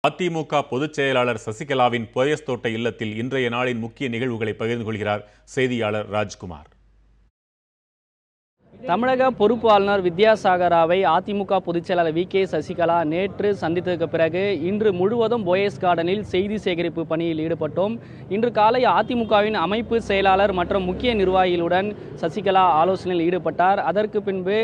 அதிமுக பொதுச் செயலாளர் சசிகலாவின் போயஸ் தோட்ட இல்லத்தில் இன்றைய நாளின் முக்கிய நிகழ்வுகளை பகிர்ந்து கொள்கிறார் செய்தியாளர் ராஜ்குமார். தமிழக பொறுப்பு ஆளுநர் வித்யாசாகராவை அதிமுக பொதுச் செயலாளர் வி.கே. சசிகலா நேற்று சந்தித்ததற்கு பிறகு இன்று முழுவதும் போயஸ் கார்டனில் செய்தி சேகரிப்பு பணியில் ஈடுபட்டோம். இன்று காலை அதிமுகவின் அமைப்பு செயலாளர் மற்றும் முக்கிய நிர்வாகிகளுடன் சசிகலா ஆலோசனையில் ஈடுபட்டார். அதற்கு பின்பு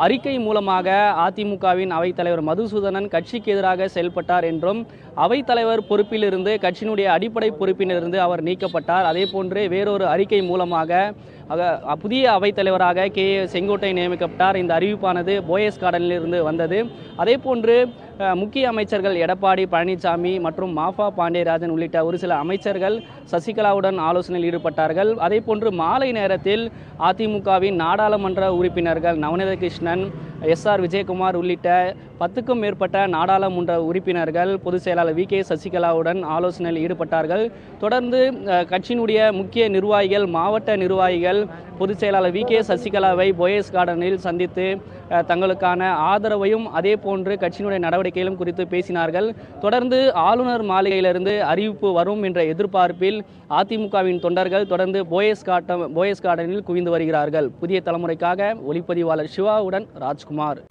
அறிக்கை மூலமாக அதிமுகவின் அவைத்தலைவர் மதுசூதனன் கட்சிக்கு எதிராக செயல்பட்டார் என்றும் அவைத்தலைவர் பொறுப்பிலிருந்து கட்சியினுடைய அடிப்படை பொறுப்பிலிருந்து அவர் நீக்கப்பட்டார். அதே போன்று வேறொரு அறிக்கை மூலமாக புதிய அவைத்தலைவராக கே. செங்கோட்டையன் நியமிக்கப்பட்டார். இந்த அறிவிப்பானது போயஸ் கார்டனில் இருந்து வந்தது. அதே போன்று முக்கிய அமைச்சர்கள் எடப்பாடி பழனிசாமி மற்றும் மாஃபா பாண்டியராஜன் உள்ளிட்ட ஒரு சில அமைச்சர்கள் சசிகலாவுடன் ஆலோசனையில் ஈடுபட்டார்கள். அதே போன்று மாலை நேரத்தில் அதிமுகவின் நாடாளுமன்ற உறுப்பினர்கள் நவநீத கிருஷ்ணன், எஸ்.ஆர். விஜயகுமார் உள்ளிட்ட 10க்கும் மேற்பட்ட நாடாளுமன்ற உறுப்பினர்கள் பொதுச் செயலாளர் வி.கே. சசிகலாவுடன் ஆலோசனையில் ஈடுபட்டார்கள். தொடர்ந்து கட்சியினுடைய முக்கிய நிர்வாகிகள், மாவட்ட நிர்வாகிகள் பொதுச் செயலாளர் வி.கே. சசிகலாவை போயஸ் கார்டனில் சந்தித்து தங்களுக்கான ஆதரவையும் அதே போன்று கட்சியினுடைய நடவடிக்கைகளும் குறித்து பேசினார்கள். தொடர்ந்து ஆளுநர் மாளிகையிலிருந்து அறிவிப்பு வரும் என்ற எதிர்பார்ப்பில் அதிமுகவின் தொண்டர்கள் தொடர்ந்து போயஸ் கார்டனில் குவிந்து வருகிறார்கள். புதிய தலைமுறைக்காக ஒளிப்பதிவாளர் சிவாவுடன் ராஜ்குமார்.